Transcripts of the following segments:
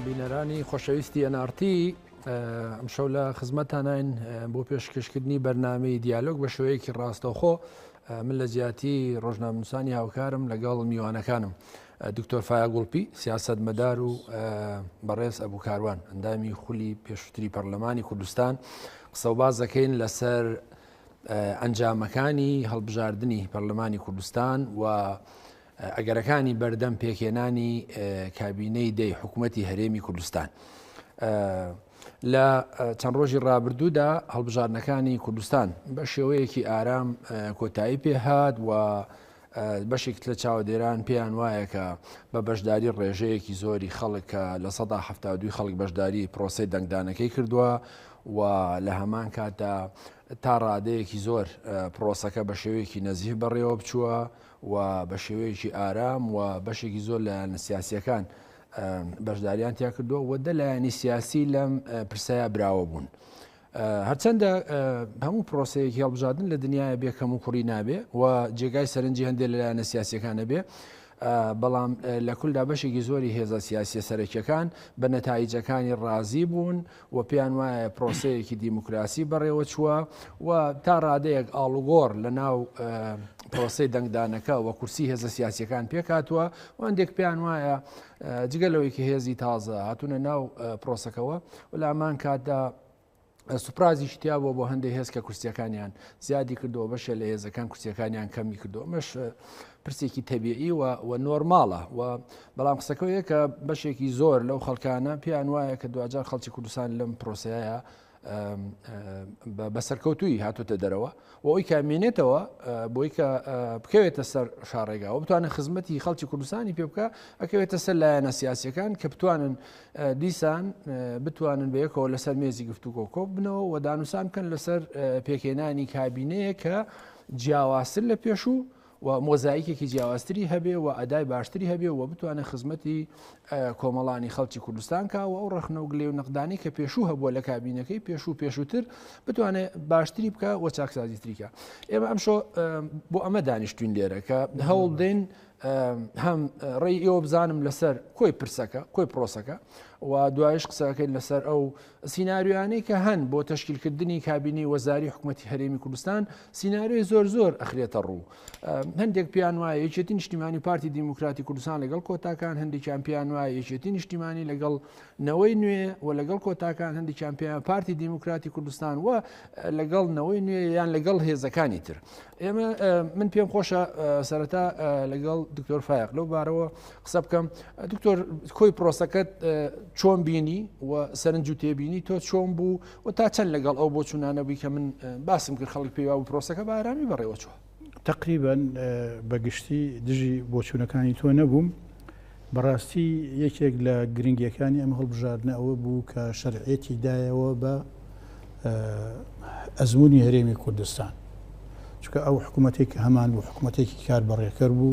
بینەرانی خۆشەویستی NRT ئەمشەو لە خزمەتانین بۆ پێشکەشکردنی بەرنامەی دیالۆگ بە شێوەیەکی ڕاستەوخۆ. من لە جیاتی ڕۆژنامەنووسانی هاوکارم لەگەڵ میوانەکانم دکتۆر فایا گوڵپی سیاسەتمەدار و بەڕێز ئەبوو کاروان ئەندامی خولی پێشووتری پەرلەمانی کوردستان قسە و باز دەکەین لەسەر ئەنجامەکانی هەڵبژاردننی پەرلەمانی کوردستان و ئەگەرەکانی بەردەم پێکێنانی کابینەی دەی حکوومەتی هەرێمی کوردستان. لە چەند ڕۆژی ڕابردوودا هەڵبژاردنەکانی کوردستان بە شێوەیەکی ئارام کۆتایی پێهات و بەشێک لە چاودێران پێیان وایە کە بە بەشداری ڕێژەیەکی زۆری خەڵک لە 1970 خەڵک بەشداری پرۆسەی دەنگدانەکەی کردووە و لە هەمان کاتدا تا ڕادەیەکی زۆر پرۆسەکە بە شێوەیەکی نەزیف بەڕێوە بچووە و بە شێوەیەکی ئارام و بەشێکی زۆر لە سیاسیەکان بەشداریان تیا کردووە و دە لایەنی سیاسی لەم پرسەیە براوە بوون. هەرچەندە هەموو پرۆسەیەکی هەڵبژاردن لە دنیاە بێ کەم و کوڕی نابێ و جێگای سەرنجی هەندێک لەلایەنە سیاسیەکانە بێ، بەڵام لە کولدا بەشێکی زۆری هێزە سیاسی سەرەکیەکان بە نەتایجەکانی ڕازی بوون و پێیان وایە پرۆسەیەکی دیموکراسی بەڕێوە چووە و تا ڕادەیەک ئاڵوگۆڕ لە ناو پرۆسەی دەنگدانەکە و کورسی هێزە سیاسیەکان پێکاتوە و هەندێک پێیان وایە جگەلەوەیکە هێزی تازە هاتوونە ناو پرۆسەکەەوە و لە ئەمان کاتدا سوپرازی شتیا بۆ هەندێک هێز کە کورسیەکانیان زیادی کردەوە، بەشە لە هێزەکان کورسیەکانیان کەمی کردەوە. مەش پرسێکی تەبیعی و نۆرماڵە و بەڵام قسەکەوەیە کە بەشێکی زۆر لەو خەڵکانە پێیان وایە کە دوجار خەڵکی کوردستان لەم پرۆسەیە بەسەرکەوتووی هاتوتە دەرەوە و ئەوی کامێنێتەوە بۆی کە بکەوێتە سەر شارڕێگاوە بتوانێت خزمەتی خەڵکی کوردستانی پێ بکە، ئەکەوێتە سەر لایەنە سیاسیەکان کە بتوانن دیسان بتوانن بەیەکەوە لەسەر مێزی گفتوگۆ کۆ بنەوە و دانووسان بکەن لەسەر پێکێنانی کابینەیە کە جیاوازتر لە پێشوو و مۆزاییکێکی جیاوازتری هەبێ و ئەدای باشتری هەبێ و بتوانێت خزمەتی کۆمەڵانی خەڵکی کوردستان کا و ئەو ڕخنە و گلێ و نەقدانی کە پێشوو هەبووە لە کابینەکەی پێشووتر بتوانێت باشتری بکە و چاکسازیتریکە. ئێمە ئەمشۆ بۆ ئەمە دانیشتوین لێرە کە هەوڵ دێن هەم ڕێی ئێوە بزانم لەسەر کۆی پرسەکە کۆی پرۆسەکە و دوایش قسەکەین لەسەر ئەو سیناریوانەی کە هەن بۆ تەشکیلکردنی کابینەی وەزاری حکوومەتی هەرێمی کوردستان سیناریۆی زۆر ئەخرێتە ڕوو. هەندێک پیان وایە یەکێتی نیشتیمانی پارتی دیموکراتی کوردستان لەگەڵ کۆتاکان، هەندێکیان پیان وایە یەکێتی نیشتیمانی لەگەڵ نەوەی نوێ و لەگەڵ کۆتاکان، هەندێکیان پیان پارتی دیموکراتی کوردستان و لەگەڵ نەوەی نوێ یان لەگەڵ هێزەکانی تر. ئێمە من پێم خۆشە سەرەتا لەگەڵ دکتۆر فایق لەو بارەوە قسە بکەم. دکتۆر کۆی پرۆسەکەت چۆن بینی و سەرنج و تێبینی تۆ چۆن بوو و تا چەند لەگەڵ ئەو بۆ چوونانەبووی کە من باسم کرد خەڵک پێیوا و پرۆسەکە بە ئارامی بەڕێوە چوە؟ تقریبا بەگشتی دژی بۆچوونەکانی تۆ نەبووم. بەڕاستی یەکێک لە گرنگیەکانی ئەم هەڵبژاردنە ئەوە بوو کە شەرعێتی دایەوە بە ئەزمموی هەرێمی کوردستان، چکە ئەو حکوومەتێکی هەمان بوو حکوومەتێکی کار بەڕێکەر بوو،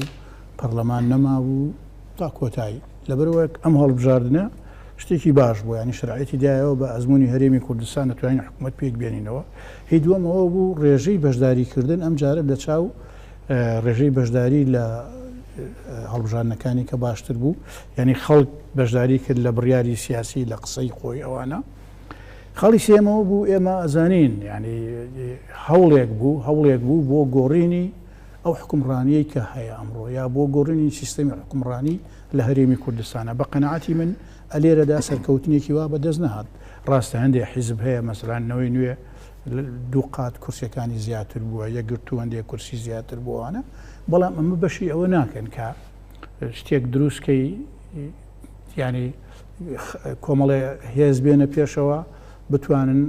پەرلەمان نەما بوو تا کۆتایی. لەبەرەوە ئەم هەڵبژاردنە شتێکی باش بوو، ینی شرعەتی دایەوە بە ئەزمموی هەرێمی کوردستان دەتوانین حکوومەت پێک بێنینەوە. هی دووەمەوە بوو ڕێژەی بەشداریکردن ئەم جارە لە چاو ڕێژەی بەشداری لە هەڵبژاردنەکانی کە باشتر بوو، ینی خەڵک بەشداری کرد لە بڕیاری سیاسی لە قسەی خۆی ئەوانە. خەڵی سێمەوە بوو ئێمە ئەزانین ینی هەوڵێک بوو بۆ گۆڕینی ئەو حکومڕانیەی کە هەیە ئەمڕۆ یا بۆ گۆڕینی سیستەمی حکومڕانی لە هەرێمی کوردستانە. بە قەنەعەتی من ئەلێرەدا سەرکەوتنێکی وا بەدەست نەهات. ڕاستە هەندێک حیزب هەیە مەسەلەن نەوەی نوێ دوو قات کورسیەکانی زیاتر بووە، یەکگرتو هەندێک کورسی زیاتر بووانە، بەڵام ئەمە بەشی ئەوە ناکەن کە شتێک دروستکەی ینی کۆمەڵێ هێز بێنە پێشەوە بتوانن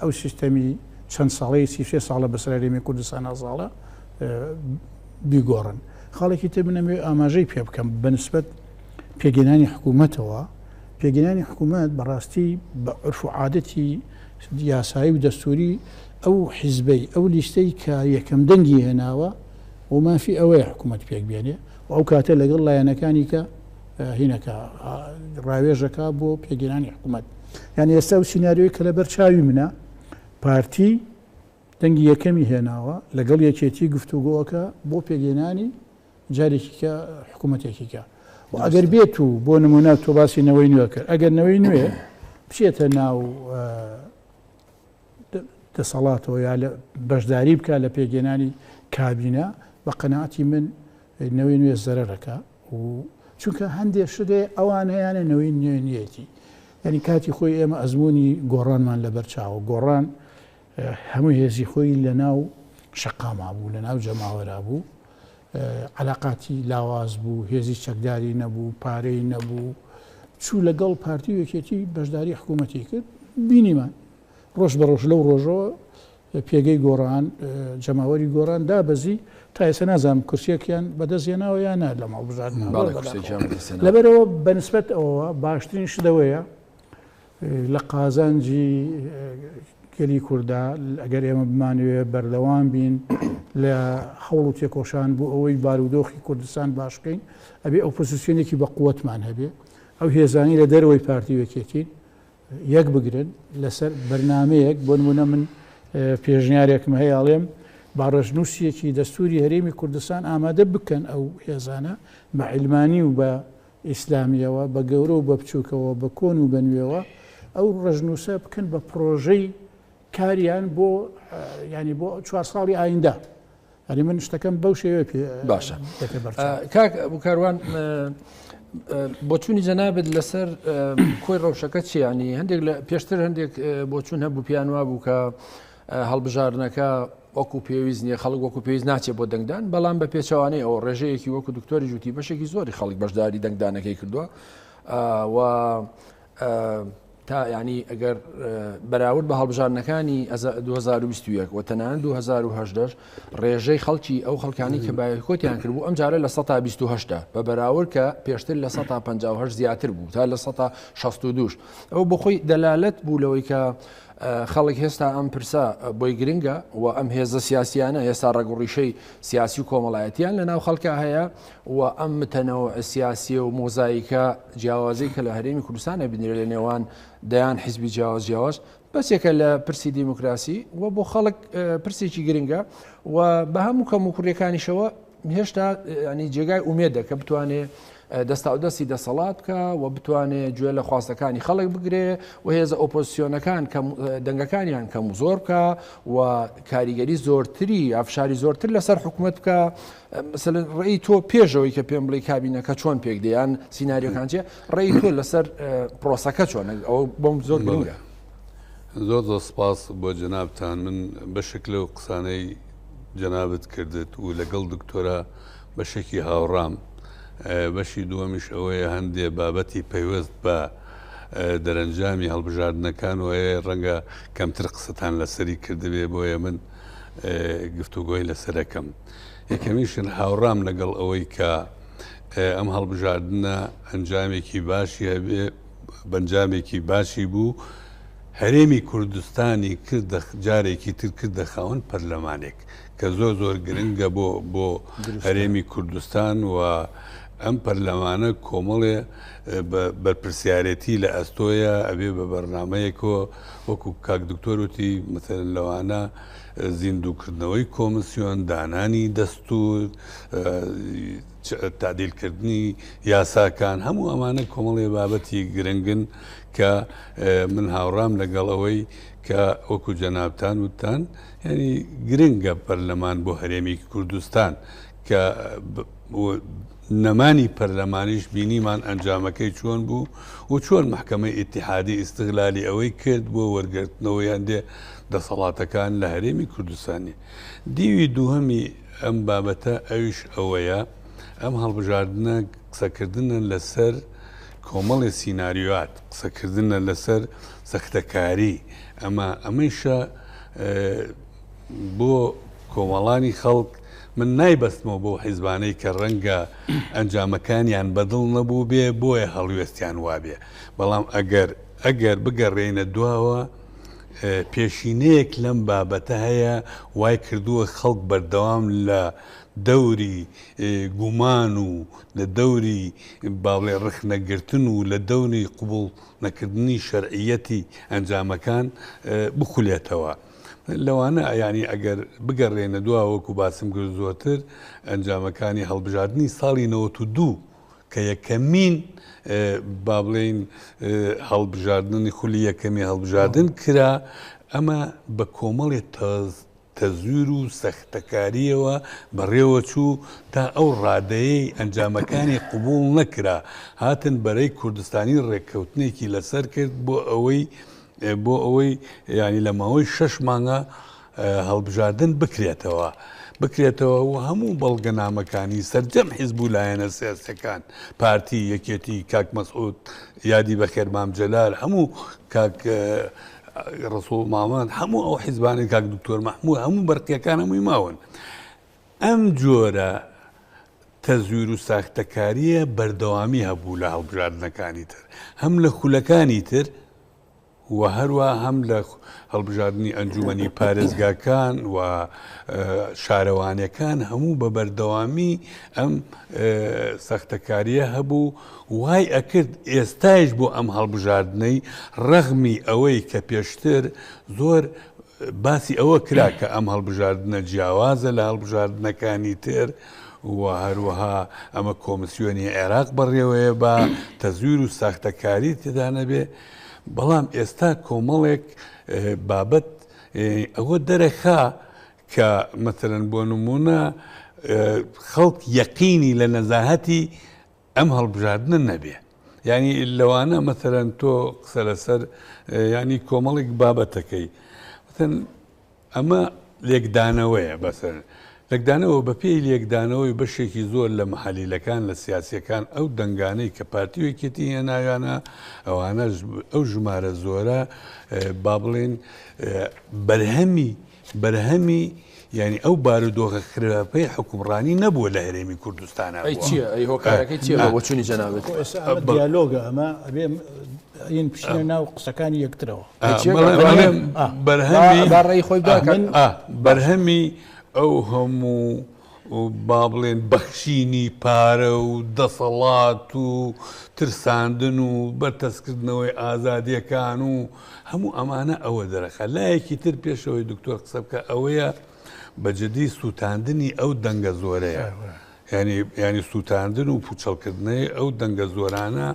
ئەو سیستەمی چەند ساڵی 36 ساڵە بەسەر هەرێمی کوردستان ئازاڵە بیگۆڕن. خاڵێکی تر بنەمێ ئاماژەی پێ بکەم بەنسبەت پێگەێنانی حکوومەتەوە. پێگەێنانی حکوومەت بەڕاستی بە عرف و عادەتی یاسایی و دەستوری ئەو حیزبەی ئەو لیستەی کە یەکەم دەنگی هێناوە و مافی ئەوەیە حکوومەت پێک بێنێ و ئەو کاتە لەگەڵ لایەنەکانی کە هینەکە ڕاوێژەکە بۆ پێگەێنانی حکوومەت. یعنی ئێستا و سیناریۆی کە لەبەر چاوی منە پارتی دەنگی یەکەمی هێناوە لەگەڵ یەکێتی گفتوگۆەکە بۆ پێگەێنانی جارێکی کە حکوومەتێکیکە و ئەگەر بێت و بۆ نمونە تۆ باسی نەوەی نوێ کرد ئەگەر نەوەی نوێ بچێتە ناو دەسەڵاتەوە یا لە بەشداری بکە لە پێگەێنانی کابینە بە قەناعەتی من نەوەی نوێ زەرەرەکە و چونکە هەندێک شتێ ئەوان هەیەە نەوەی نوێ نیەتی ینی کاتی خۆی ئێمە ئەزمموی گۆڕانمان لەبەر چاوە گۆڕان هەموو هێزی خۆی لە ناو شەقاما بوو لە ناو جەماوەرا بوو علاقاتی لاواز بوو هێزی چەکداری نەبوو پارەی نەبوو چوو لەگەڵ پارتی وەکێتی بەشداری حکوومەتی کرد بینیمان ڕۆژ بە ڕۆژ لەو ڕۆژەوە پێگەی گۆڕان جەماوەری گۆڕان دابەزی تا ئێستا نازانم کورسیەکیان بەدەستێناوە یان نا لە ماڵبژاردن لەبەرەوە بەنسبەت ئەوە باشترین شتەوەیە لە قازانجی گەلی کووردا ئەگەر ئێمە بمانوێ بەردەوام بین لە هەوڵ و تێکۆشان بوو ئەوەی بارودۆخی کوردستان باشکەین ئەبێ ئۆپۆزیسیۆنێکی بە قووەتمان هەبێ ئەو هێزانی لە دەرەوەی پارتی وەکێتین یەک بگرن لەسەر بەرنامەیەک بۆ نمونە من پێشنیارێکم هەیەڵێم باڕژنووسیەکی دەستوری هەرێمی کوردستان ئامادە بکەن ئەو هێزانە بە عیلمانی و بە ئیسلامیەوە بە گەورە و بە بچووکەوە بە کۆن و بەنوێەوە ئەو ڕژنووسە بکەن بە پرۆژەی کاریان بۆ ینی بۆ 4 ساڵی ئایندا هەری من شتەکەم بەو شێوە پێ باشە کاک بوکاروان بۆچوونی جەنابێت لەسەر کۆی ڕەوشەکە چی ینی هەندێک لە پێشتر هەندێک بۆچوون هەبوو پیانوا بوو کە هەڵبژارنەکە وەکو پێویست نیە خەڵک وەکو پێویست ناچێت بۆ دەنگدان بەڵام بە پێچەوانەی ئەو ڕێژەیەکی وەکو دکتۆری جوتی بەشێکی زۆری خەڵک بەشداری دەنگدانەکەی کردووە و تا ینی ئەگەر بەراورد بە هەڵبژارنەکانی 2021 و تەنانەت 2010 ڕێژەی خەڵکی ئەو خەڵکانی کە بایکۆتیان کرد بوو ئەم جارە لە 128 بە بەراورد کە پێشتر لە 158 زیاتر بوو تا لە 162 ئەو بۆ خۆی دەلالەت بوو لەوەی کە خەڵک هێستا ئەم پرسا بۆی گرنگە و ئەم هێزە سیاسیانە هێستا ڕێگوڕیشەی سیاسی و کۆمەڵایەتیان لە ناو خەڵکە هەیە و ئەم متەنەوە سیاسیە و مۆزاییکە جیاوازەی کە لە هەرێمی کوردستانە بینێرە لە نێوان دەیان حیزبی جیاواز بەسێکە لە پرسی دیموکراسی و بۆ خەڵک پرسێکی گرنگە و بە هەموو کەم و کوڕیەکانیشەوە هێشتا ینی جێگای ئومێدە کە بتوانێت دەستا و دەستی دەسەڵات بکە و بتوانێت گوێ لە خواستەکانی خەڵک بگرێ و هێزە ئۆپۆزیسیۆنەکان دەنگەکانیان کەم و زۆر بکە و کاریگەری زۆرتری ئافشاری زۆرتر لەسەر حکوومەت بکە مثلەن ڕێی تۆ پێشەوەی کە پێم بڵێ کابینەکە چۆن پێک دەیان سیناریۆکان چێ ڕێی تۆ لەسەر پرۆسەکە چۆن ئەو بۆم زۆر گرنگە. زۆر سپاس بۆ جەنابتان من بەشێک لەو قسانەی جەنابەت کردت و لەگەڵ دکتۆرە بەشێکی هاوڕام بەشی دووەمیش ئەوەیە هەندێ بابەتی پەیوەست بە دەرەنجامی هەڵبژاردنەکان و ڕەنگە کەمتر قسەتان لەسەری کردبێ بۆیە من گفتوگۆی لەسەرەکەم یەکەمیشن هاوڕام لەگەڵ ئەوەی کە ئەم هەڵبژاردنە ئەنجامێکی باشی هەبێ بەنجامێکی باشی بوو هەرێمی کوردستانی کرد جارێکی تر کردە خاوەن پەرلەمانێک کە زۆر گرنگە بۆ هەرێمی کوردستان و ئەم پەرلەمانە کۆمەڵێ بەرپرسیارەتی لە ئەستۆیە ئەبێ بە بەرنامەیەکەوە وەکو کاک دکتۆرتی مثلەن لەوانە زیندووکردنەوەی کۆمسیۆن دانانی دەستور تعدیلکردنی یاساکان هەموو ئەمانە کۆمەڵێ بابەتی گرنگن کە من هاوڕام لەگەڵەوەی کە وەکو جەنابتان وتان یعنی گرنگە پەرلەمان بۆ هەرێمی کوردستان کە نەمانی پەرلەمانیش بینیمان ئەنجامەکەی چۆن بوو و چۆن محکەمەی ئیتیحادی ئیستیغلالی ئەوەی کرد بۆ وەرگرتنەوەیان دێ دەسەڵاتەکان لە هەرێمی کوردستانی. دیوی دووهەمی ئەم بابەتە ئەویش ئەوەیە ئەم هەڵبژاردنە قسەکردنە لەسەر کۆمەڵی سیناریۆات قسەکردنە لەسەر سەختەکاری ئەمەیشە بۆ کۆمەڵانی خەڵک من نایبەستمەوە بۆ حیزبانەی کە ڕەنگە ئەنجامەکانیان بەدڵ نەبوو بێ بۆیە هەڵوێستیان وابێ بەڵام ئەگەر بگەڕێنە دواوە پێشینەیەک لەم بابەتە هەیە وای کردووە خەڵک بەردەوام لە دەوری گومان و لە دەوری باڵێ ڕخ نەگرتن و لە دەوری قوبوڵ نەکردنی شەرعیەتی ئەنجامەکان بخولێتەوە لەوانە ینی ئەگەر بگەڕێنە دوا وەکو باسم کرد زۆرتر ئەنجامەکانی هەڵبژاردننی ساڵی 92 کە یەکەمین با بڵێن هەڵبژاردننی خولی یەکەمی هەڵبژاردن کرا ئەمە بە کۆمەڵێک تەزویر و سەختەکاریەوە بەڕێوە چوو تا ئەو ڕادەیەی ئەنجامەکانی قوبوڵ نەکرا هاتن بەرەی کوردستانی ڕێککەوتنێکی لەسەر کرد بۆ ئەوەی ینی لە ماوەی 6 مانگە هەڵبژاردن بکرێتەوە و هەموو بەڵگەنامەکانی سەرجەم حیزب و لایەنە سیاسەکان پارتی یەکێتی کاک مەسعود یادی بەخێر مام جەلال هەموو کاک ڕسوڵ مامان هەموو ئەو حیزبانی کاک دکتۆر مەحموود هەموو بەرقیەکان هەمووی ماون ئەم جۆرە تەزویر و ساختەکاریە بەردەوامی هەبوو لە هەڵبژاردنەکانی تر هەم لە خولەکانی تر و هەروە هەم لە هەڵبژاردننی ئەنجومەنی پارێزگاکان و شارەوانیەکان هەموو بە بەردەوامی ئەم سەختەکاریە هەبوو وای ئەکرد ئێستایش بۆ ئەم هەڵبژاردنەی ڕەغمی ئەوەی کە پێشتر زۆر باسی ئەوە کرا کە ئەم هەڵبژاردنە جیاوازە لە هەڵبژاردنەکانی تر و هەروەها ئەمە کۆمسیۆنی عێراق بەڕێوەیە بە تەزویر و ساختەکاری تێدا نەبێ بەڵام ئێستا کۆمەڵێک بابەت ئەوە دەرەخا کە مەتەرەن بۆ نمونە خەڵک یەقینی لە نەزاهەتی ئەم هەڵبژاردنە نەبێ ینی لەوانە مەتەرەن تۆ قسە لەسەر ینی کۆمەڵێک بابەتەکەی ئەمە لێکدانەوەیە بەسەر لەکدانەوە بە پێی لێکدانەوەی بەشێکی زۆر لە مەحەلیلەکان لە سیاسیەکان ئەو دەنگانەی کە پارتیوێکێتی هێناویانە ئەوانە ئەو ژمارە زۆرە با بڵێن بەرهەمی ینی ئەو بارودۆخە خراپەی حکومڕانی نەبووە لە هەرێمی کوردستانە هۆکارەکەی چیە بۆ چوونی جەنابێت دیالۆگە ئەمە ئین پشتە ناو قسەکانی یەکترەوە بەڕێی خۆی بەرهەمی ئەو هەموو با بڵێن بەخشینی پارە و دەسەڵات و ترساندن و بەرتەسکردنەوەی ئازادیەکان و هەموو ئەمانە ئەوە دەرەخە لایەکی تر پێشەوەی دکتۆر قسە بکە ئەوەیە بەجددی سووتاندنی ئەو دەنگە زۆرەیە ینی سووتاندن و پوچەڵکردنەوەی ئەو دەنگە زۆرانە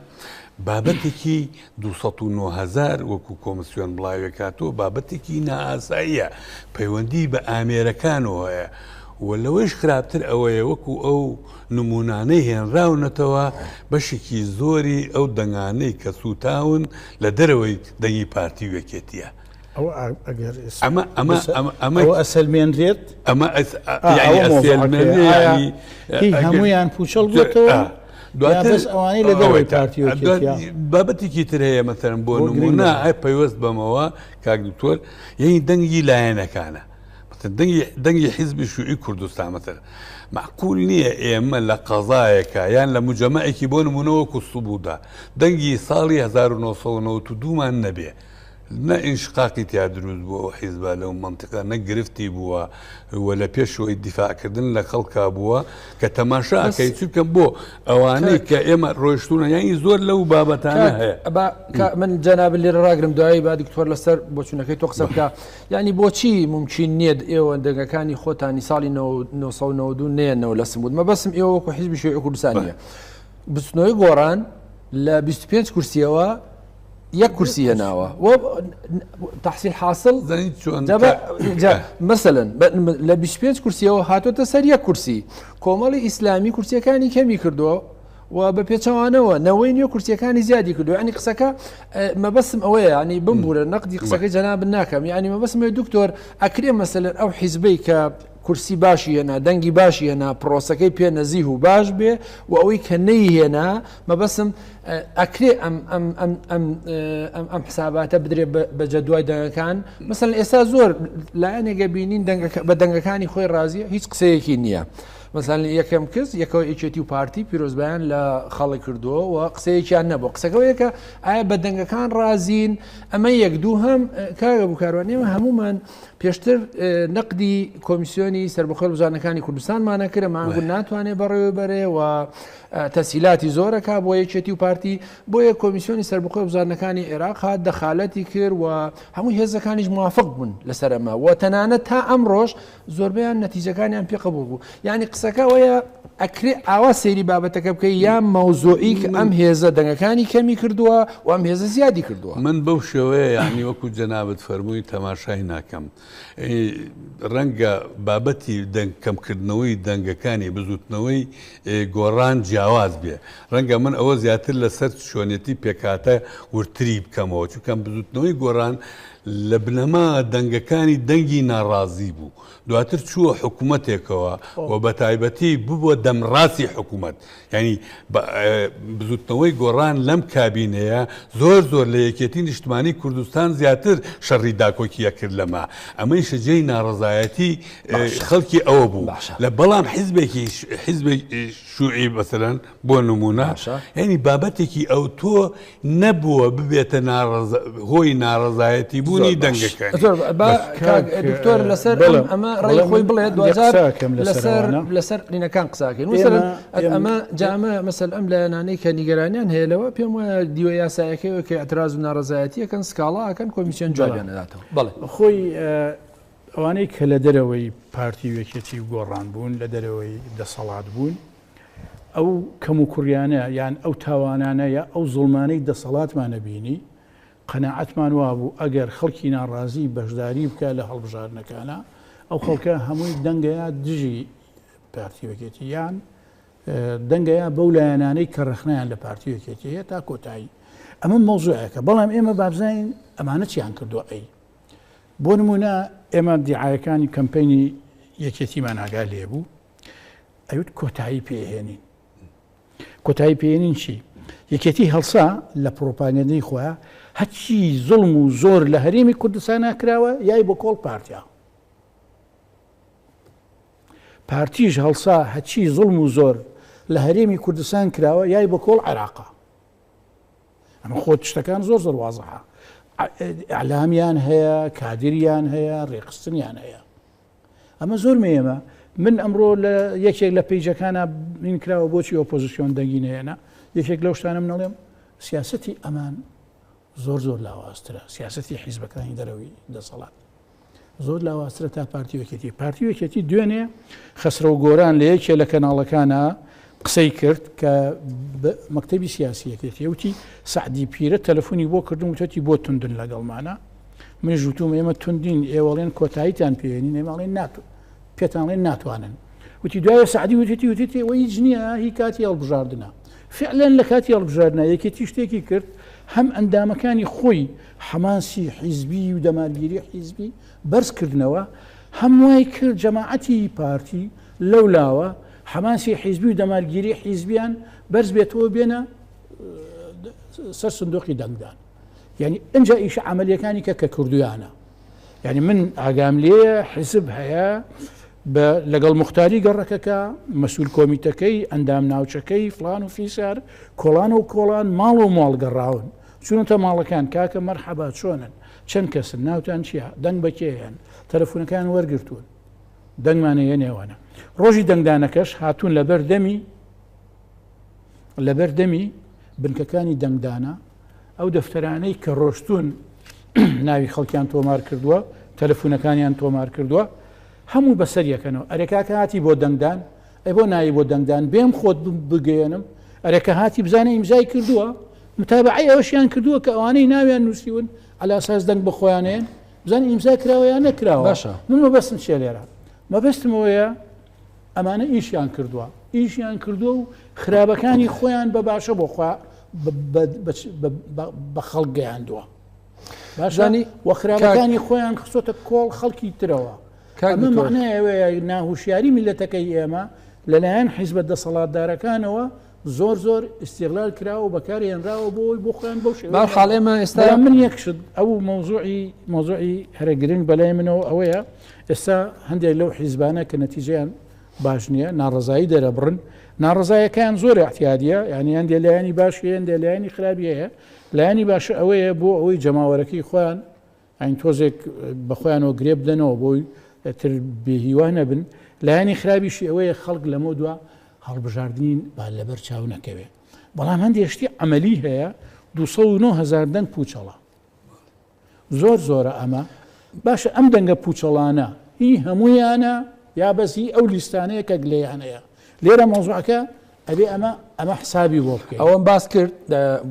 بابەتێکی 209,000 وەکو کۆمسیۆن بڵاوێکاتەوە بابەتێکی نائاساییە پەیوەندی بە ئامێرەکانەوەیە و لەوەش خراپتر ئەوەیە وەکو ئەو نمونانەی هێنراونەتەوە بەشێکی زۆری ئەو دەنگانەی کە سوتاون لە دەرەوەی دەنگی پارتی وەکێتیە ئەمە ئەسەلمێنرێت هەمویان پوچەڵ بێتەوە دواتر ئەوانەی لە دەوای بابەتێکی تر هەیە مەتەرم بۆ نمونە ئای پەیوەست بەمەوە کاک دکتۆر یعنی دەنگی لایەنەکانە دەنگی حیزبی شوعی کوردستان مەتەر معقول نییە ئێمە لە قەزایەکە یان لە مجەمەعێکی بۆ نمونەوەکو سوبوودا دەنگی ساڵی 1992مان نەبێ نە ئینشقاقی تیا دروست بووە حیزبە لەو منطقە نەگرفتی بووە و لە پێشەوەی دیفاعکردن لە خەڵکا بووە کە تەماشاکەی چکەم بۆ ئەوانەی کە ئێمە ڕۆیشتونە یانی زۆر لەو بابەتانە هەیە من جەناب لێرە ڕاگرم دوایی با دکتۆر لەسەر بۆچوونەکەی تۆ قسە بکە ینی بۆچی ممکن نییە ئێوە دەنگەکانی خۆتانی ساڵی 1992 نێنەوە لە سمود مەبەسم ئێوە وەکو حیزبی شوێعی کوردستانیە بستنەوەی گۆڕان لە 25 کورسیەوە یەک کورسی هێناوە تحصیل حاصل مثلەن لە 25 کورسیەوە هاتوۆتە سەر یەک کورسی کۆمەڵی ئیسلامی کورسیەکانی کەمی کردووە و بە پێچەوانەوە نەوەی نیوە کورسیەکانی زیادی کردو ینی قسەکە مەبەسم ئەوەیە ینی بمبورە نەقدی قسەکەی جەناب ناکەم ینی مەبەسم دکتۆر ئەکرێ مەسەلەن ئەو حیزبەی کە کورسی باشی هێنا دەنگی باشی هێنا پرۆسەکەی پێ نەزیح و باش بێ و ئەوەی کە نەیهێنا مەبەسم ئەکرێ ئەم حساباتە بدرێ بە جەدوای دەنگەکان مەسەلەن ئێستا زۆر لایەنێگە بینین بە دەنگەکانی خۆی ڕازیە هیچ قسەیەکی نییە مەسەلەن یەکەم کەس یەکەوە ئیچێتی و پارتی پیرۆزبیان لە خەڵی کردووە و قسەیەکیان نەبوو قسەکەەوەیە کە ئایا بە دەنگەکان ڕازین ئەمە یەک دوو هەم کاگە بووکاروانێمە هەمومان پێشتر نەقدی کۆمیسیۆنی سەربەخۆی بزانەکانی کوردستانمانە کرد مانگون ناتوانێت بەڕێوە بەرێ و تەسیلاتی زۆرەکە بۆ یەکێتی و پارتی بۆیە کۆمیسیۆنی سەربەخۆی بزانەکانی عێراق هات دەخالەتی کرد و هەموو هێزەکانیش موافق بوون لەسەر ئەمە و تەنانەت تا ئەمڕۆژ زۆربیان نەتیجەکانیان پێ قبول بوو یعنی قسەکە ئەوەیە ئەکرێ ئاوا سەیری بابەتەکە بکەی یان مەوزوعی کە ئەم هێزە دەنگەکانی کەمی کردووە و ئەم هێزە زیادی کردووە. من بەو شێوەیە یعنی وەکو جەنابەت فەرمووی تەماشای ناکەم. ڕەنگە بابەتی کەمکردنەوەی دەنگەکانی بزوتنەوەی گۆڕان جیاواز بێ. ڕەنگە من ئەوە زیاتر لەسەر شوێنێتی پێکاتە ورتری بکەمەوە چونکەم بزوتنەوەی گۆڕان لە بنەما دەنگەکانی دەنگی ناڕازی بوو. دواتر چووە حکوومەتێکەوە و بە تایبەتی ببووە دەمڕاستی حکوومەت. ینی بزوتنەوەی گۆڕان لەم کابینەیە زۆر لە یەکێتی نیشتمانی کوردستان زیاتر شەڕی داکۆکیە کرد لەما. ئەمەی شەجێی ناڕزایەتی خەڵکی ئەوە بوو لە بەڵام حیزبێکی شوعی بەسەرەن بۆ نمونە ینی بابەتێکی ئەو تۆ نەبووە ببێتە هۆی ناڕزایەتی بوونی دەنگەکان. دکتۆر لەسەر ئەمە ڕێی خۆی بڵێت لەسەر لینەکان قساکەین ئەمە جامە مەسەل ئەم لایەنانەی کە نیگەرانیان هەیەلەوە پێم وایە دیوە یاسایەکەیەوە کە ئەتراز و ناڕزایەتیەکەن سکاڵاکەن کۆمیسیۆن جوابیان دەداتەوە. بەڵێ خۆی ئەوانەی کە لە دەرەوەی پارتی وەکێتی گۆڕان بوون لە دەرەوەی دەسەڵات بوون ئەو کەم و کوڕیانە یان ئەو تاوانانە یا ئەو زوڵمانەی دەسەڵاتمانە بینی قەناعەتمان وابوو ئەگەر خەڵکی ناڕازی بەشداری بکە لە هەڵبژاردنەکانە ئەو خەڵکە هەمووی دەنگەیە دژی پارتی وەکێتی یان دەنگەیە بەو لایەنانەی کە ڕخنیان لە پارتی وەکێتیە تا کۆتایی. ئەمە مەوزوعەکە بەڵام ئێمە بابزانین ئەمانە چیان کردووە ئەی بۆ نمونە ئێمە دیعایەکانی کەمپینی یەکێتیمان ئاگا لێ بوو ئەوت کۆتایی پێهێنین. کۆتایی پێهێنین چی؟ یەکێتی هەڵسا لە پرۆپاگەندەی خۆیان هەچی زوڵم و زۆر لە هەرێمی کوردستان ناکراوە یای بۆ کۆڵ پارتیا. پارتیش هەڵسا هەچی زوڵم و زۆر لە هەرێمی کوردستان کراوە یای بە کۆڵ عێراقا. ئەمە خۆت شتەکان زۆر وازەحە. ئەعلامیان هەیە، کادریان هەیە، ڕێخستنیان هەیە. ئەمە زۆر مێمە من ئەمڕۆ لە یەکێک لە پیجەکانە من کراوە بۆچی ئۆپۆزیسیۆن دەنگینەیەنە یەکێک لەو شتانە منەڵێم سیاسەتی ئەمان زۆر لاوازترە سیاسەتی حیزبەکانی دەرەوەی دەسەڵات زۆر لاوازترە تا پارتی وەکێتی. پارتی وەکێتی دوێنێ خەسرە و گۆران لە یەکێ لە کەناڵەکانە قسەی کرد کە مەکتەبی سیاسیەکێتی وتی سعدی پیرە تەلەفۆنی بۆ کردم وتەتی بۆ توندن لەگەڵمانە من ژوتوم ئێمە توندین ئێوەڵێن کۆتاییتان پێێنین ئێمەڵێن پێتانڵێن ناتوانن وتی دوایە سعدی وتی وەی هیچ نییە هی کاتی هەڵبژاردنە. فعلەن لە کاتی هەڵبژاردنە یەکێتی شتێکی کرد هەم ئەندامەکانی خۆی حەماسی حیزبی و دەمارگیری حیزبی بەرزکردنەوە هەم وای کرد جەماعەتی پارتی لەولاوە حەماسی حیزبی و دەمارگیری حیزبیان بەرز بێتەوە بێنە سەر سندۆقی دەنگدان. یعنی ئەنجا ئیش عملیەکانی کە کردویانە. یعنی من ئاگام لێ حیزب هەیە لەگەڵ مختاری گەڕەکەکە مەسئول کۆمیتەکەی ئەندام ناوچەکەی فلان و فیسار کۆڵان و کۆڵان ماڵ و ماڵ گەڕاون چونتە ماڵەکان کاکە مەرحەبا چۆنن چەند کەسن ناوتان چیە دەنگ بەکێیان تەلەفۆنەکان وەرگرتوون دەنگمانەیە نێوانە. ڕۆژی دەنگدانەکەش هاتوون لەبەردەمی بنکەکانی دەنگدانە ئەو دەفتەرانەی کە ڕۆشتون ناوی خەڵکیان تۆمار کردووە تەلەفۆنەکانیان تۆمار کردووە هەموو بەسەر یەکەنەوە. ئەرێکاکە هاتی بۆ دەنگدان ئەی بۆ ناوی بۆ دەنگدان بێم خۆت بگەێنم ئەرێکە هاتی بزانە ئیمزای کردووە متابعی ئەوەشیان کردووە کە ئەوانەی ناویان نووسیون على ئاساس دەنگ بخۆیانەیەن بزانین ئیمزا کراوەیان نەکراوە. باشە من مەبەستم چێ لێرە مەبەستمەوەیە ئەمانە ئیشیان کردووە و خراپەکانی خۆیان بە باشە بۆ بە خەڵک گەیاندووە باشانی وە خراپەکانی خۆیان خسۆتە کۆڵ خەڵکی ترەوە. ئەمە معنایەوەیە ناهوشیاری میلەتەکەی ئێمە لەلایەن حیزبە دەسەڵاتدارەکانەوە زۆر استیغلال کراوە و بەکارهێنراوە بۆی بۆ خۆیان بەو شێوەیە. بەڵام ئێمە ئێستا من یەکشت ئەو مۆزوعی هەرە گرنگ بەلای منەوە ئەوەیە ئێستا هەندێک لەو حیزبانە کە نەتیجەیان باش نییە ناڕزایی دەرەبڕن ناڕزایەکان زۆر احتیادیە یعنی هەندێ لایەنی باشیە هەندێ لایەنی خراپی هەیە. لایەنی باشە ئەوەیە بۆ ئەوەی جەماوەرەکەی خۆیان ئەین تۆزێک بە خۆیانەوە گرێ بدەنەوە بۆی تر بێهیوان نەبن. لایەنی خراپیشی ئەوەیە خەڵک لەمە دووە هەڵبژاردنین با لەبەر چاو نەکەوێ. بەڵام هەندێک شتی عەمەلی هەیە 209,000 دەنگ پوچەڵە زۆرە ئەمە باشە ئەم دەنگە پوچەڵانە هی هەموویانە یا بەسی ئەو لیستانەیە کە گلەیانەیە لێرە مۆزوعەکە ئەبێ ئەمە حسابی بۆ بکەین. ئەوەم باس کرد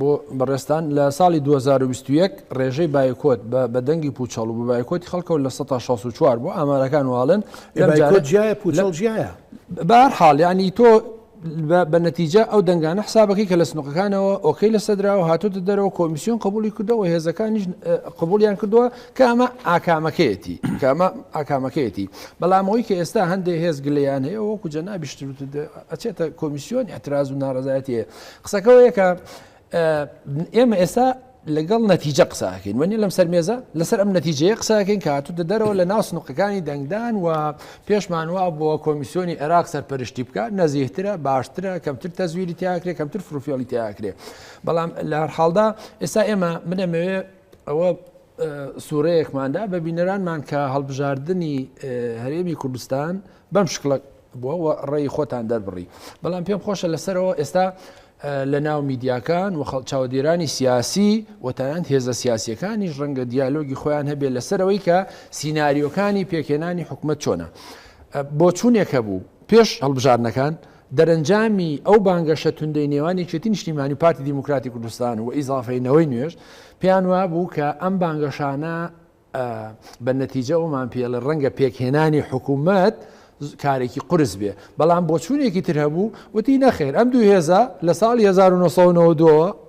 بۆ بەڕێستان لە ساڵی 2021 ڕێژەی بایکۆت بە دەنگی پوچەڵ و بە بایکۆتی خەڵکەوت لە 164 بۆ ئامارەکان واڵن جیایە پوچەڵ جیایە بەهەرحاڵ ینی تۆ بە نەتیجە ئەو دەنگانە حسابەکەی کە لە سنووقەکانەوە ئۆکەی لە سەدراوە هاتوتە دەرەوە کۆمیسیۆن قبولی کردەوە هێزەکانیش قبولیان کردووە کە ئەمە ئاکامەکەیەتی بەڵامەوەی کە ئێستا هەندێک هێز گلەیان هەیە وەکو جەنابیشتر ئەچێتە کۆمیسیۆن اعتراض و ناڕەزایەتیە قسەکەەوەیە کە ئێمە ئێستا لەگەڵ نەتیجە قساکەین وەنی لەم سەر مێزە لەسەر ئەم نەتیجەیە قساکەین کە هاتووتە دەرەوە لە ناو سنووقەکانی دەنگدان و پێشمانوا بۆ کۆمیسیۆنی عێراق سەرپەرشتی بکە نەزیهترە باشترە کەمتر تەزویری تیاکرێ کەمتر فروفیۆلی تیاکرێ بەڵام لە هەرحاڵدا ئێستا ئێمە منەمەوێ ئەوە سوورەیەکماندا بە بینەرانمان کە هەڵبژاردننی هەرێمی کوردستان بەم شکڵک بووە ڕێی خۆتان دەربڕی بەڵام پێم خۆشە لەسەرەوە ئێستا لە ناو میدیاکان و چاودێرانی سیاسی و تەنانەت هێزە سیاسیەکانیش ڕەنگە دیالۆگی خۆیان هەبێت لەسەرەوەی کە سیناریۆکانی پێکێنانی حکومت چۆنە بۆ چوونێکە بوو پێش هەڵبژاردنەکان دەرەنجامی ئەو بانگەشە توندەی نێوانی یەکێتی نیشتیمانی پارتی دیموکراتی کوردستان و ئیزافەینەوەی نوێژ پێیان وا بوو کە ئەم بانگەشانە بە نەتیجە ئەومان پێڵە ڕەنگە پێکهێنانی حکوومەت کارێکی قرس بێ بەڵام بۆ چوونێکی تر هەبوو وتی نەخێر ئەم دوو هێزە لە ساڵی 1992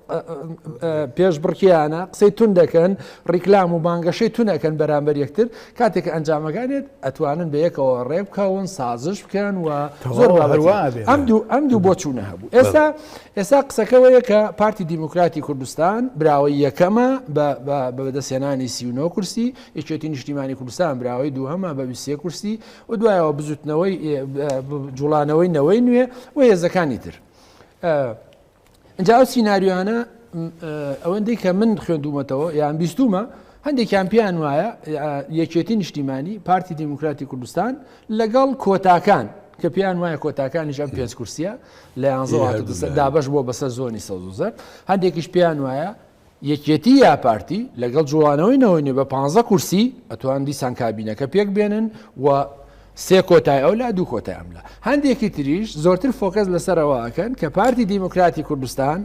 پێش بڕکیانە قسەی تون دەکەن ڕیکلام و بانگەشەی تونەکەن بەرامبەر یەکتر کاتێککە ئەنجامەکانێت ئەتوانن بە یەکەوە ڕێ بکەون سازش بکەن و زۆر ئەم دوو بۆ چوونە هەبوو ئێستا قسەکەوەیە کە پارتی دیموکراتی کوردستان براوەی یەکەمە بە بەدەستێنانی 39 کورسی یەکێتی نیشتیمانی کوردستان براوەی دووهەمە بە 23 کورسی و دوایەوە بزوتنەوەی جوڵانەوەی نەوەی نوێ و هێزەکانی تر ئەجا ئەو سیناریۆانە ئەوەندەی کە من خوێندومەتەوە یان بیستومە هەندێکیان پیان وایە یەکێتی نیشتیمانی پارتی دیموکراتی کوردستان لەگەڵ کۆتاکان کە پیان وایە کۆتاکانیش ئەم پێنج کورسیە لە 11 دابش بۆ بەسەر زۆنی سەوزەر هەندێکیش پیان وایە یەکێتی یا پارتی لەگەڵ جوڵانەوەی نەوەی بە 15 کورسی ئەتوان دیسان کابینەکە پێک بێنن و سێ کۆتای ئەو لا دوو کۆتای ئەملا هەندێکی تریش زۆرتر فۆکەس لەسەرەوەکەن کە پارتی دیموکراتی کوردستان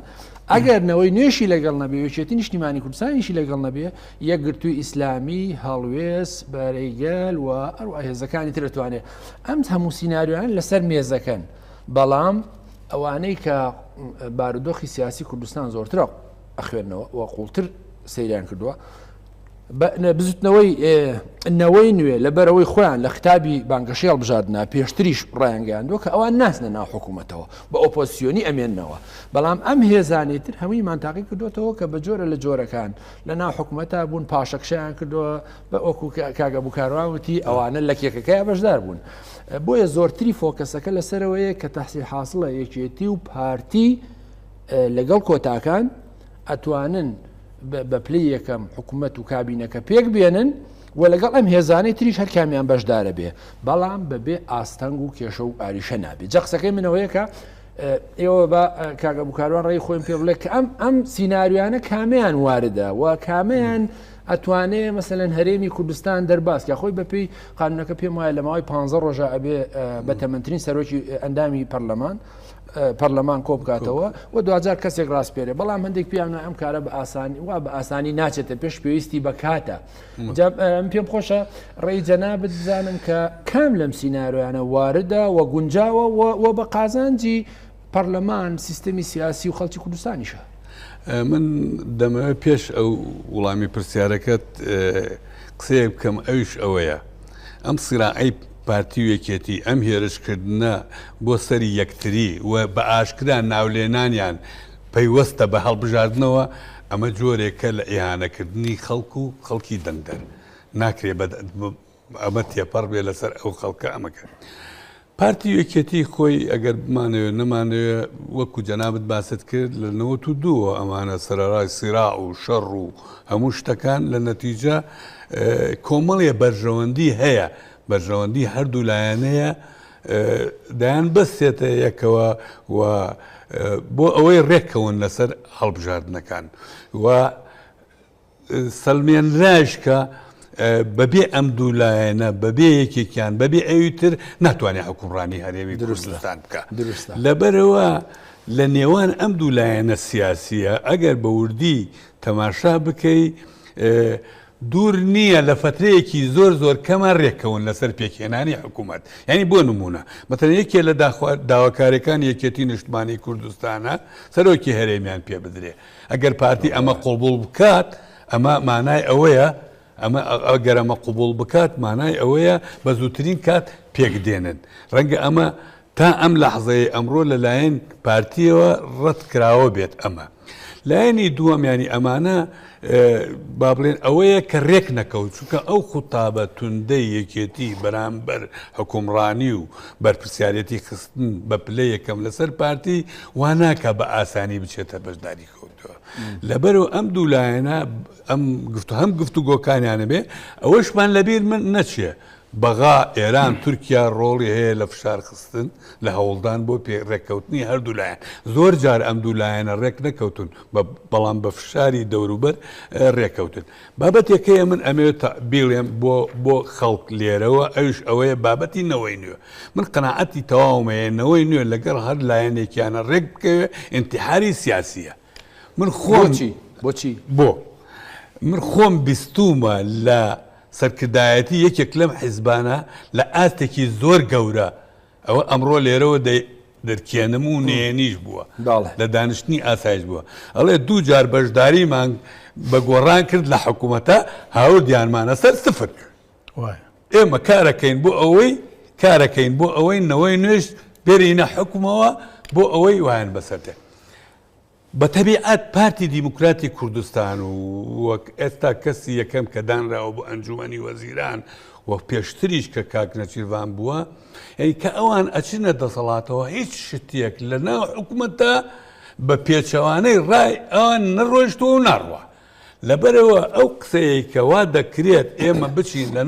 ئەگەر نەوەی نوێشی لەگەڵ نەبێ یەکێتی نیشتیمانی کوردستانیشی لەگەڵ نەبێ یەکگرتووی ئیسلامی هەڵوێز بەرەیگەل و ئەروە هێزەکانی ترەتوانێت ئەم هەموو سیناریۆیان لەسەر مێزەکەن بەڵام ئەوانەی کە بارودۆخی سیاسی کوردستان زۆرترە ئەخوێنەوە و قوڵتر سەیریان کردووە بزوتنەوەی نەوەی نوێ لەبەرەوەی خۆیان لە خطابی بانگەشەی هەڵبژاردنە پێشتریش ڕایانگەیاندووە کە ئەوان ناسنە ناو حکوومەتەوە بە ئۆپۆزیسیۆنی ئەمێننەوە بەڵام ئەم هێزانی تر هەمووی مانتاقی کردوێتەوە کە بە جۆرە لە جۆرەکان لە ناو حکوومەتە بوون پاشەکشیان کردووە بە ئۆکو کاگە بووکاروانوتی ئەوانە لە کێکەکەی بەشدار بوون بۆیە زۆرتری فۆکەسەکە لەسەرەوەیە کە تەحسیل حاصلە یەکێتی و پارتی لەگەڵ کۆتاکان ئەتوانن بە پلی یەکەم حکوومەت و کابینەکە پێک بێنن و لەگەڵ ئەم هێزانەی تریش هەر کامیان بەشدارە بێ بەڵام بەبێ ئاستەنگ و کێشە و ئاریشە نابێت جە قسەکەی منەوەیە کە ئێوە بە کاگە بووکاروان ڕێی خۆیان پێ بڵێ کە ئەم سیناریوانە کامیان واردە و کامیان ئەتوانێ مەسەلەن هەرێمی کوردستان دەرباس یا خۆی بەپێی قانونەکە پێم وایە لە ماوەی 15 ڕۆژە ئەبێ بە تەمەنترین سەرۆکی ئەندامی پەرلەمان کۆ بکاتەوە و دوجار کەسێک ڕاستپێرێ بەڵام هەندێک پیانە ئەم کارە بە ئاسانی وا بە ئاسانی ناچێتە پێش پێویستی بە کاتە پێم خۆشە ڕێی جەنابەت بزانم کە کام لەم سیناریۆیانە واردە و گونجاوە و بە قازانجی پەرلەمان سیستەمی سیاسی و خەڵکی کوردستانیشە من دەمەوێت پێش ئەو وڵامی پرسیارەکەت قسەیە بکەم ئەوش ئەوەیە ئەم سیراعی پارتی و یەکێتی ئەم هێرشکردنە بۆ سەری یەکتری و بە ئاشکرا ناولێنانیان پەیوەستە بە هەڵبژاردنەوە ئەمە جۆرێکە لە ئیهانەکردنی خەڵک و خەڵکی دەنگدەر ناکرێ ئەمە تێپەڕ بێ لەسەر ئەو خەڵکە ئەمەکە پارتی یەکێتی خۆی ئەگەر بمانەوێ نەمانەوێ وەکو جەنابەت باست کرد لە 92 ئەمانە سەرەڕای سیراع و شەڕ و هەموو شتەکان لە نەتیجە کۆمەڵێ بەرژەوەندی هەیە بەرژەوەندی هەردوو لایەنەیە دایان بەستێتە یەکەوە و بۆ ئەوەی ڕێککەون لەسەر هەڵبژاردنەکان و سەلمێنراش کە بەبێ ئەم دوو لایەنە بەبێ یەکێکیان بەبێ ئەویتر ناتوانێت حکومڕانی هەرێمی کوردستان بکە لەبەرەوە لە نێوان ئەم دوو لایەنە سیاسیە ئەگەر بە وردی تەماشا بکەی دوور نییە لە فترەیەکی زۆر کەمان ڕێکەون لەسەر پێکهێنانی حکوومەت یعنی بۆ نمونە مەتەن یەکێ لە داواکارەکان یەکێتی نیشتمانی کوردستانە سەرۆکی هەرێمیان پێ بدرێ ئەگەر پارتی ئەمە قوبوڵ بکات ئەمە مانای ئەوەیە ئەمە ئەگەر ئەمە قوبوڵ بکات مانای ئەوەیە بە زووترین کات پێکدێنن ڕەنگە ئەمە تا ئەم لەحظەیە ئەمڕۆ لەلایەن پارتیەوە ڕەت کراوە بێت ئەمە لایەنی دووەم ینی ئەمانە با بڵێن ئەوەیە کە ڕێک نەکەوت چونکە ئەو خوتابە توندەی یەکێتی بەرامبەر حکومڕانی و بەرپرسیارەتی خستن بە پلەی یەکەم لەسەر پارتی واناکە بە ئاسانی بچێتە بەشداری کەوتەوە لەبەرەوە ئەم دوو لایەنە هەم گفتوگۆکانیانە بێ ئەوەشمان لەبیر من نەچێ بەغا ئێران تورکیا ڕۆڵی هەیە لە فشار خستن لە هەوڵدان بۆ ڕێککەوتنی هەردوو لایەن زۆر جار ئەم دوو لایەنە ڕێک نەکەوتن بەڵام بە فشاری دەوروبەر ڕێککەوتن بابەتێکەیە من ئەمەوێت بیڵێم بۆ خەڵک لێرەوە ئەوش ئەوەیە بابەتی نەوەی نوێ من قەناعەتی تەواومەیە نەوەی نوێ لەگەڵ هەر لایەنێکیانە ڕێک بکەوێ ئینتیحاری سیاسیە من بۆچی من خۆم بیستومە لە سەرکردایەتی یەکێک لەم حیزبانە لە ئاستێکی زۆر گەورە ئەوە ئەمڕۆ لێرەوە دەرکێنم و نێنیش بووە لە دانیشتنی ئاسایش بووە ئەڵێ دوو جار بەشداریمان بە گۆڕان کرد لە حکوومەتە هاوردیانمانە سەر سفر ئێمە کارەکەین بۆ ئەوەی نەوەی نوێش بێرینە حکومەوە بۆ ئەوەی وایان بەسەرتێ بە تەبیعەت پارتی دیموکراتی کوردستان و وەک ئێستا کەسی یەکەم کە دانراوە بۆ ئەنجومەنی وەزیران وەک پێشتریش کە کاک نەچیروان بووە یعنی کە ئەوان ئەچنە دەسەڵاتەوە هیچ شتێک لە ناو حکوومەتە بە پێچەوانەی ڕای ئەوان نەڕۆیشتەوە و ناڕوە لەبەرەوە ئەو قسەیە کە وا دەکرێت ئێمە بچین لە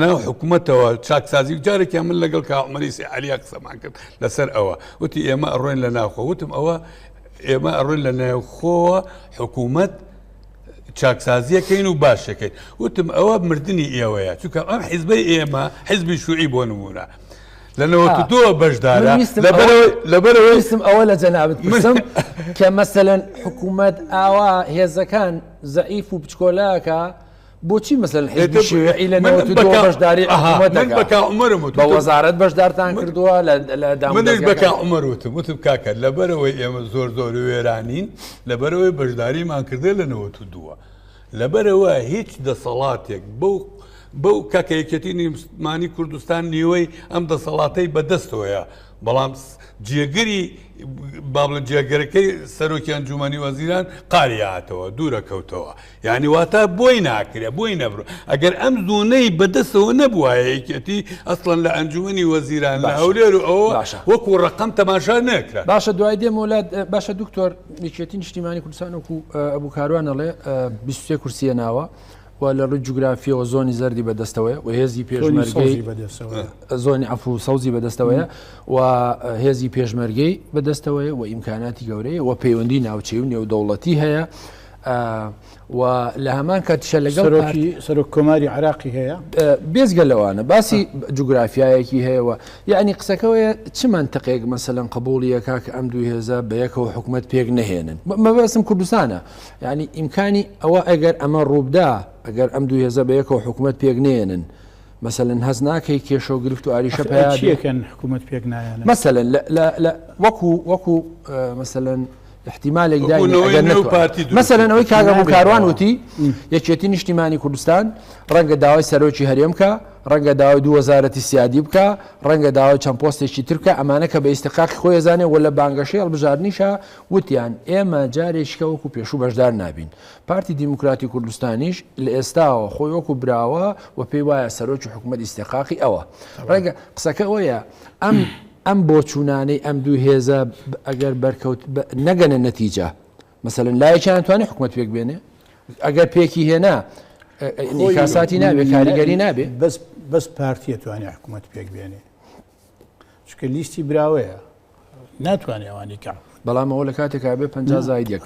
ناو حکوومەتەوە چاکسازی جارێکیان من لەگەڵ کاعومەری سێعەلیا قسەمان کرد لەسەر ئەوە وتی ئێمە ئەڕۆین لە ناوخۆ وتم ئێمە ئەڕۆین لە ناوخۆوە حکوومەت چاکسازیەکەین و باشەکەین وتم ئەوە مردنی ئێوەیە چونکە ئەم حیزبەی ئێمە حیزبی شوعی بۆ نمونە لەنەوە تۆ بەشدارە لەبەرەوەیستم ئەوە لە جەنابەت پرسم کە مەسەلەن حکوومەت ئاوا هێزەکان زەعیف و بچکۆلاکە بۆچی مەسەلەن حیزبی شیوعی لەنەوە تۆ بەشداری حکوومەتەکە بە وەزارەت بەشدارتان کردووە لە منش بەکا عومەر وتم کاکە لەبەرەوەی ئێمە زۆر وێرانین لەبەرەوەی بەشداریمان کردێ لەنەوە دووە لەبەرەوە هیچ دەسەڵاتێک بەو کاکە یەکێتی نیشتمانی کوردستان نیوەی ئەم دەسەڵاتەی بەدەستەوەیە بەڵام جێگەری بابڵە جێگەرەکەی سەرۆکی ئەنجومەنی وەزیران قاریاتەوە دوورەکەوتەوە یعنی واتە بۆی ناکرێ بۆی نەبرو ئەگەر ئەم زوونەی بەدەستەوە نەبووە یەکێتی ئەسڵەن لە ئەنجومەنی وەزیران لە هەولێر و ئەوە وەکو ڕقم تەماشا نەکرا باشە دوای دێم وڵات باشە دوکتۆر یەکێتی نیشتیمانی کوردستان وەکو ئەبوو کاروان ئەڵێ 23 کورسیە ناوە و لە ڕووی جوگرافیەوە زۆنی زەردی بەدەستەوەیە و هێزی پێشمەرگەی زۆنی ئەفو سەوزی بەدەستەوەیە و هێزی پێشمەرگەی بەدەستەوەیە و ئیمکاناتی گەورەیە و پەیوەندی ناوچەی و نێودەوڵەتی هەیە و لە هەمان کاتیشە لەگەڵ سەرۆک کۆماری عراقی هەیە بێزگە لەوانە باسی جوگرافیایەکی هەیەەوە یعنی قسەکەوەیە چ منتەقێک مەسەلەن قبوڵیە کاکە ئەم دوو هێزە بە یەکەوە حکوومەت پێک نەهێنن مەبەسم کوردستانە یعنی ئیمکانی ئەوە ئەگەر ئەمە ڕووبدا ئەگەر ئەم دوو هێزە بە یەکەوە حکوومەت پێک نێنن مەسەلەن هەز ناکەی کێشە و گرفت و عریشە پیاکەن حکوومەت پێک نایەن مەسەلەن وەکو مەسەلەن احتیمالێک مەسەلەن ئەوەی کاگە بوو کاروان وتی یەکێتی نیشتیمانی کوردستان ڕەنگە داوای سەرۆکی هەرێمکە ڕەنگە داوای دوو وەزارەتی سیادی بکە ڕەنگە داوای چەند پۆستێکی ترکە ئەمانە کە بە ئیستحقاقی خۆی زانێ وە لە بانگەشەی هەڵبژاردنیشە وتیان ئێمە جارێکیکە وەکو پێشوو بەشدار نابین پارتی دیموکراتی کوردستانیش لە ئێستاوە خۆی وەکو براوە و پێی وایە سەرۆکی حکوومەت ئیستحقاقی ئەوە ڕەنگە قسەکە ئەوەیە ئەم بۆچوونانەی ئەم دوو هێزە ئەگەر بەرکەوت نەگەنە نەتیجە مەسەلەن لایەکیان توانێت حکوومەت پێک بێنێ ئەگەر پێکی هێنا کاساتی نابێت کاریگەری نابێت بەس پارتیە توانێت حکوومەت پێک بێنێ چکە لیستی براوەیە ناتوانێت ئەوانی کە بەڵام ئەوە لە کاتێکا بێ 50 زاید یەک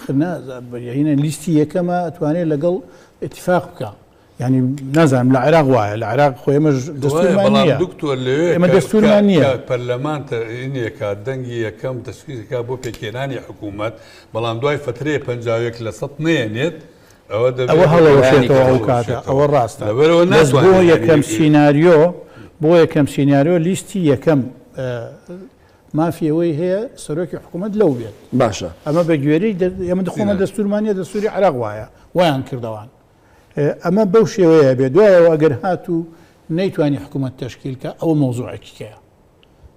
هینە لیستی یەکەمە ئەتوانێت لەگەڵ ئێتیفاق بکە يعني نازم العراق واعي العراق خويا مش دستور مانية دكتور اما دستور مانية برلمان إني كدنجي كم تشكيل كابو بكيناني حكومات بلان دوای فترة بنجاويك لسطنينيت أو هلا وشيته أو كاتا أو الراستا بس بو يكم سيناريو ليستي يكم ما في هي سروك حكومة لو بيت باشا أما بجوري يوم دخونا دستور مانية دستوري عراق واعي ويان كردوان اما بوشي ويا بيدوا واجر هاتو نيتواني حكومه تشكيل او موضوعك كيا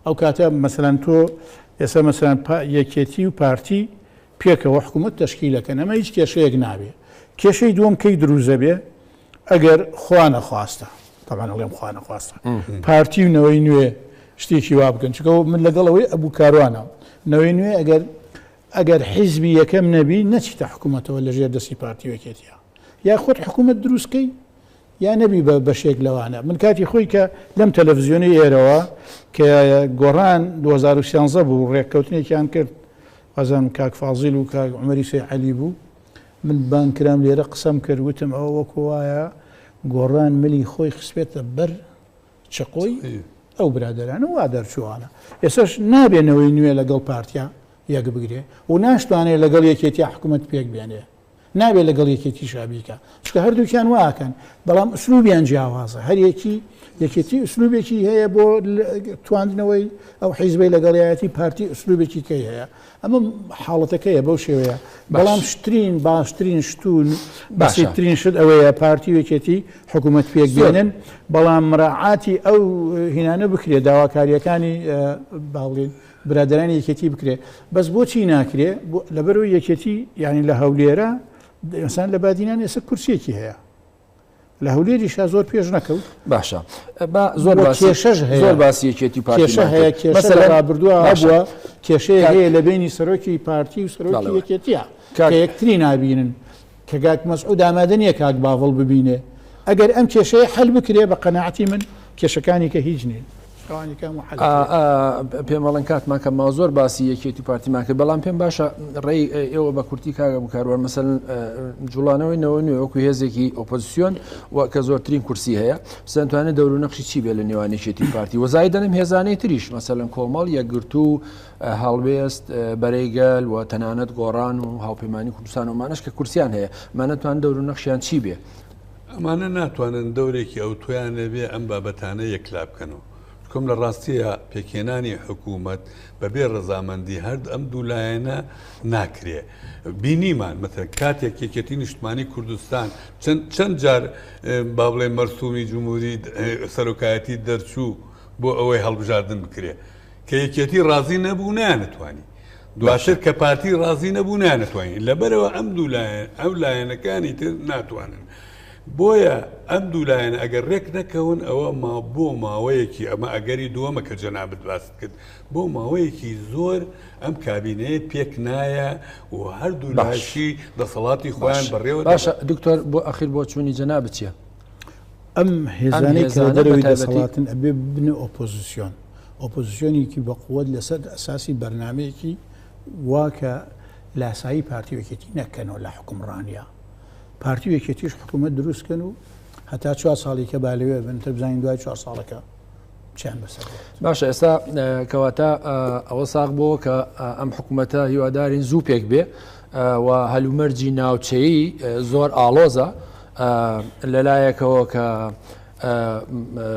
او كاتب مثلا تو يسا مثلا يكيتي وبارتي بيك وحكومه تشكيله كان ما يجي شيء اجنبي كشي دوم كي دروزه بي اجر خوانا خواسته طبعا اليوم خوانا خواسته بارتي نوينوي شتيكي وابكن شكو من لقلوي ابو كاروانا نوينوي اجر حزبي يكم نبي نتي حكومته ولا جير دسي بارتي وكيتيا يا خود حكومة دروسكي يا نبي بشيك لوانا من كاتي خويك لم تلفزيوني يروا كقران 2016 بو ريكوتني كان كرت غزان كاك فاضل وكاك عمري سي علي بو من بان كرام لي رقصم كروتم او وكوايا قران ملي خوي خسبت بر شقوي او برادر انا وادر شو انا يساش نابي نوي لقل بارتيا يا قبقري وناشتو انا لقل يكيتي حكومة بيك بيانيه نابێت لەگەڵ یەکێتی شابیکە چکە هەردووکیان واکەن بەڵام ئوسلوبیان جیاوازە هەر یەکێتی ئوسلوبێکی هەیە بۆ تواندنەوەی ئەو حیزبەی لەگەڵایەتی پارتی ئوسلوبێکی کەی هەیە ئەمە حاڵەتەکەیە بەو شێوەیە بەڵام شترین باشترین شتون بەسیترین شت ئەوەیە پارتی یەکێتی حکوومەت پێک بێنن بەڵام مراعاتی ئەو هینانە بکرێت داواکاریەکانی باڵێن برادرانی یەکێتی بکرێت بەس بۆچی ناکرێ لەبەرەوەی یەکێتی یعنی لە هەولێرە ئینسان لە بادینان ئێستا کورسێکی هەیە لە هەولێریشا زۆر پێش نەکەوت باشە زۆر باسی یەکێتی کێشە هەیە کێشە لە ڕابردووە هەبووە کێشەیە هەیە لە بینی سەرۆکی پارتی و سەرۆکی یەکێتیە کە یەکتری نابینن کە کاک مەسعود ئامادە نییە کاک باوەڵ ببینێ ئەگەر ئەم کێشەیە حەل بکرێ بە قەناعەتی من کێشەکانی کە هیچ نین پێم بەڵێن کاتمان کەمەوە زۆر باسی یەکێتی پارتیمان کرد بەڵام پێم باشە ڕێی ئێوە بە کورتی کاگە بکاروە مەسەڵەن جوڵانەوەی نەوە نوێ وەکو هێزێکی ئۆپۆزیسیۆن کە زۆرترین کورسی هەیە سنتوانێت دەور و نەخشی چی بێ لە نێوان یەکێتی پارتی وەزای دەنم هێزانەی تریش مەسەڵەن کۆمەڵ یەکگرتو هەڵبێست بەرەیگەل و تەنانەت گۆڕان و هاوپەیمانی کوردستان ومانەش کە کورسیان هەیە مانەتوان دەور و نەخشیان چی بێ ئەمانە ناتوانن دەورێکی ئەو تۆیان لەبێ ئەم بابەتانە یەکلا بکەنەوە کۆم لە ڕاستیە پێکێنانی حکوومەت بەبێ ڕەزامەندی هەرد ئەم دوولایەنە ناکرێ بینیمان مەتە کاتێک یەکێتی نیشتمانی کوردستان چەند جار با بڵێ مەرسومی جمهوری سەرۆکایەتی دەرچوو بۆ ئەوەی هەڵبژاردن بکرێ کە یەکێتی ڕازی نەبوو نانەتوانی دواتر کە پارتی ڕازی نەبوو نانەتوانین لەبەرەوە ئەم دوولایەن ئەو لایەنەکانی تر ناتوانن بۆیە ئەم دوولایەن ئەگەر ڕێک نەکەون ئەوە بۆ ماوەیەکی ئەمە ئەگەری دووەمە کە جەنابەت باست کرد بۆ ماوەیەکی زۆر ئەم کابینەیە پێک نایە و هەردوو لاشی دەسەڵاتی خۆیان بەڕێوە باشە دکتۆر بۆ ئەخیر بۆ چوونی جەنابەت چییە؟ ئەم هێزانەی کە دەرەوەی دەسەڵاتن ئەبێ بنە ئۆپۆزیسیۆن ئۆپۆزیسیۆنێکی بەقووەت لەسەر ئەساسی بەرنامەیەکی واکە لاسایی پارتی یەکێتی نەکەنەوە لە حکومڕانیە پارتی یەکێتیش حکوومەت دروستکەن و هەتا 4 ساڵی کە بالەوێ بنتر بزانین دوای 4 ساڵەکە چیان بەسەر باشە ئێستا کەواتە ئەوە ساغ بۆ کە ئەم حکوومەتە هیوادارین زوو پێک بێ و هەلومەرجی ناوچەیی زۆر ئاڵۆزە لەلایەکەوە کە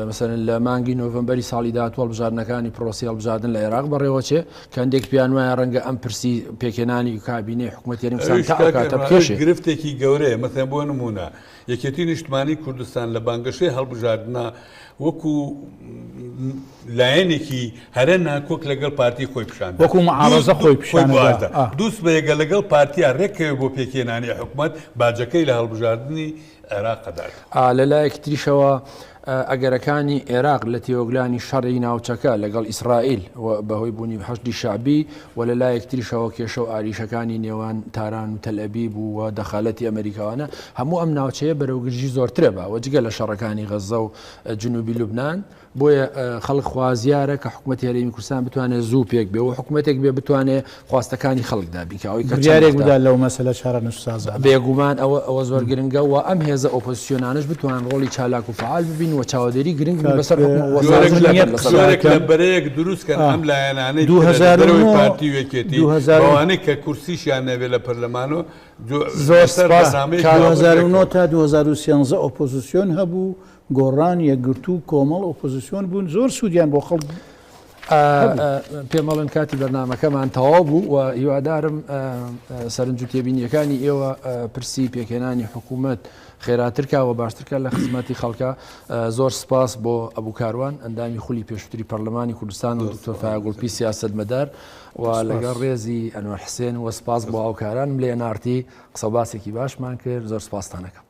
مثلەن لە مانگی نۆڤەمبەری ساڵی داهات هەڵبژاردنەکانی پرۆسی هەڵبژاردن لە عێراق بەڕێوەچێ کە هەندێک پیان وایە ڕەنگە ئەم پرسی پێکێنانی کابینەی حکوومەتیانی وسان تا ئەو کاتە بکێشێ گرفتێکی گەورەیە مەثەن بۆ نمونە یەکێتی نیشتمانی کوردستان لە بانگەشەی هەڵبژاردنە وەکو لایەنێکی هەرە ناکۆک لەگەڵ پارتی خۆی پیشان وەکو معارەزە خۆی پیشان دووس بەیەگە لەگەڵ پارتیا ڕێکەوە بۆ پێکێنانی حکوومەت باجەکەی لە هەڵبژاردننی عێراقەدار لەلایەک تریشەوە ئەگەرەکانی عێراق لە تێوەگلانی شەڕی ناوچەکە لەگەڵ ئیسرائیل بەهۆی بوونی حەشدی شعبی و لە لایەکتریشەوە کێشە و ئاریشەکانی نێوان تاران و تەلئەبیب و دەخالەتی ئەمریکاوانە هەموو ئەم ناوچەیە بەرەوگرژی زۆرترە بە وەجگە لە شەڕەکانی غەزە و جنوبی لوبناان بۆیە خەڵک خوازیارە کە حکوومەتی هەرێمی کوردستان بتوانێت زوو پێک بێ و حکوومەتێک بێ بتوانێت خواستەکانی خەڵکدا بینکەوەی کەجارێک بدا لەو مەسەلە چارە نووسساز بێگومان ئەوە زۆر گرنگە و ئەم هێزە ئۆپۆزیسیۆنانش بتوان ڕۆڵی چالاک و فعال ببین و چاودێری گرنگ بەسەر بەرەیەک دروستکەن ئەم لایەنانەی 2009 پارتی وێکێتی ئەوانەی کە کورسیشیان نەبێت لە پەرلەمانەوە زۆر 2009 تا 2013 ئۆپۆزیسیۆن هەبوو گۆڕان یەکگرتوو کۆمەڵ ئۆپۆزیسیۆن بوون زۆر سوودیان بۆ خەڵک پێمەڵن کاتی بەرنامەکەمان تەواو بوو و هیوادارم سەرنج و تێبینیەکانی ئێوە پرسی پێکێنانی حکوومەت خێراترکە و باشترکە لە خزمەتی خەڵکە زۆر سپاس بۆ ئەبوو کاروان ئەندامی خولی پێشووتری پەرلەمانی کوردستان و دکتۆر فایاگوڵپی سیاسەتمەدار و لەگەڵ ڕێزی ئەنوەر حسێن و سپاس بۆ هاوکارانم لێ نارتی قسە باسێکی باشمان کرد زۆر سپاستانەکەم.